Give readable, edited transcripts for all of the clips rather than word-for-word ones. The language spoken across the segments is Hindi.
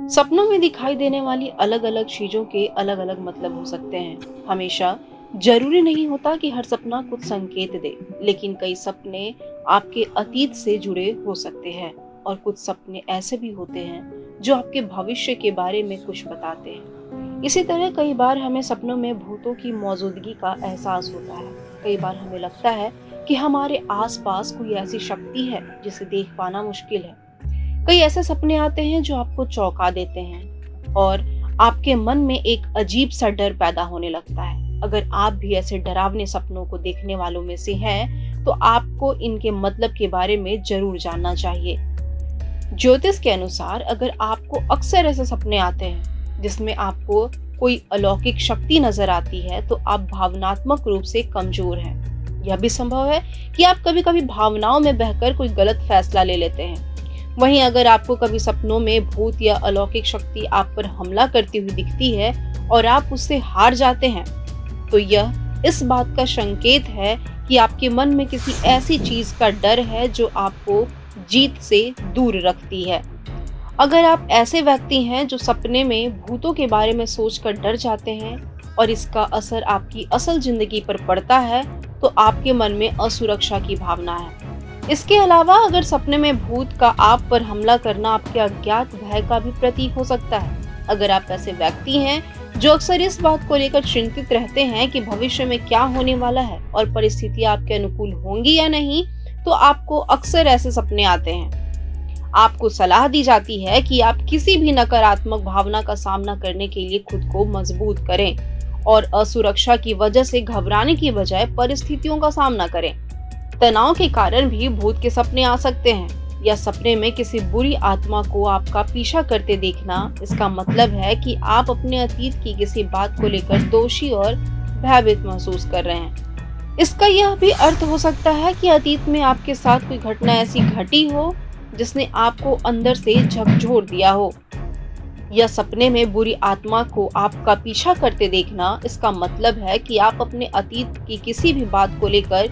सपनों में दिखाई देने वाली अलग अलग चीजों के अलग अलग मतलब हो सकते हैं। हमेशा जरूरी नहीं होता कि हर सपना कुछ संकेत दे, लेकिन कई सपने आपके अतीत से जुड़े हो सकते हैं और कुछ सपने ऐसे भी होते हैं जो आपके भविष्य के बारे में कुछ बताते हैं। इसी तरह कई बार हमें सपनों में भूतों की मौजूदगी का एहसास होता है। कई बार हमें लगता है कि हमारे आसपास कोई ऐसी शक्ति है जिसे देख पाना मुश्किल है। कई ऐसे सपने आते हैं जो आपको चौंका देते हैं और आपके मन में एक अजीब सा डर पैदा होने लगता है। अगर आप भी ऐसे डरावने सपनों को देखने वालों में से हैं, तो आपको इनके मतलब के बारे में जरूर जानना चाहिए। ज्योतिष के अनुसार अगर आपको अक्सर ऐसे सपने आते हैं जिसमें आपको कोई अलौकिक शक्ति नजर आती है, तो आप भावनात्मक रूप से कमजोर हैं। यह भी संभव है कि आप कभी-कभी भावनाओं में बहकर कोई गलत फैसला ले लेते हैं। वहीं अगर आपको कभी सपनों में भूत या अलौकिक शक्ति आप पर हमला करती हुई दिखती है और आप उससे हार जाते हैं, तो यह इस बात का संकेत है कि आपके मन में किसी ऐसी चीज का डर है जो आपको जीत से दूर रखती है। अगर आप ऐसे व्यक्ति हैं जो सपने में भूतों के बारे में सोचकर डर जाते हैं और इसका असर आपकी असल जिंदगी पर पड़ता है, तो आपके मन में असुरक्षा की भावना है। इसके अलावा अगर सपने में भूत का आप पर हमला करना आपके अज्ञात भय का भी प्रतीक हो सकता है। अगर आप ऐसे व्यक्ति हैं जो अक्सर इस बात को लेकर चिंतित रहते हैं कि भविष्य में क्या होने वाला है और परिस्थितियां आपके अनुकूल होंगी या नहीं, तो आपको अक्सर ऐसे सपने आते हैं। आपको सलाह दी जाती है कि आप किसी भी नकारात्मक भावना का सामना करने के लिए खुद को मजबूत करें और असुरक्षा की वजह से घबराने की बजाय परिस्थितियों का सामना करें। तनाव के कारण भी भूत के सपने आ सकते हैं या सपने में किसी बुरी आत्मा को आपका पीछा करते देखना, इसका मतलब है कि आप अपने अतीत की किसी बात को लेकर दोषी और भयभीत महसूस कर रहे हैं। इसका यह भी अर्थ हो सकता है कि अतीत में आपके साथ कोई घटना ऐसी घटी हो जिसने आपको अंदर से झकझोर दिया हो। या सपने में बुरी आत्मा को आपका पीछा करते देखना, इसका मतलब है कि आप अपने अतीत की किसी भी बात को लेकर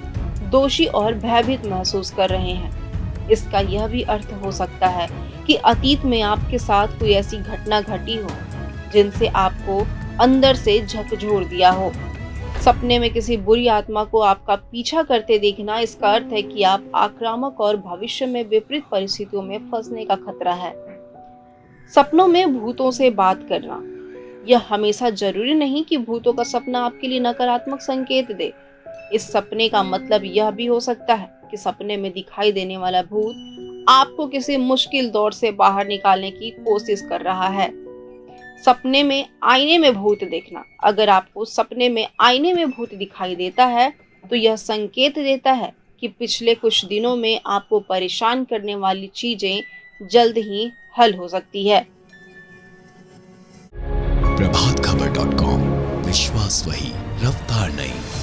दोषी और भयभीत महसूस कर रहे हैं। इसका यह भी अर्थ हो सकता है कि अतीत में आपके साथ कोई ऐसी घटना घटी हो जिनसे आपको अंदर से झकझोर दिया हो। सपने में किसी बुरी आत्मा को आपका पीछा करते देखना, इसका अर्थ है कि आप आक्रामक और भविष्य में विपरीत परिस्थितियों में फंसने का खतरा है। सपनों में भूतों से बात करना, यह हमेशा जरूरी नहीं कि भूतों का सपना आपके लिए नकारात्मक संकेत दे। इस सपने का मतलब यह भी हो सकता है कि सपने में दिखाई देने वाला भूत आपको किसी मुश्किल दौर से बाहर निकालने की कोशिश कर रहा है। सपने में आईने में भूत देखना, अगर आपको सपने में आईने में भूत दिखाई देता है, तो यह संकेत देता है कि पिछले कुछ दिनों में आपको परेशान करने वाली चीजें जल्द ही हल हो सकती है। प्रभात खबर .com, विश्वास वही, रफ्तार नहीं।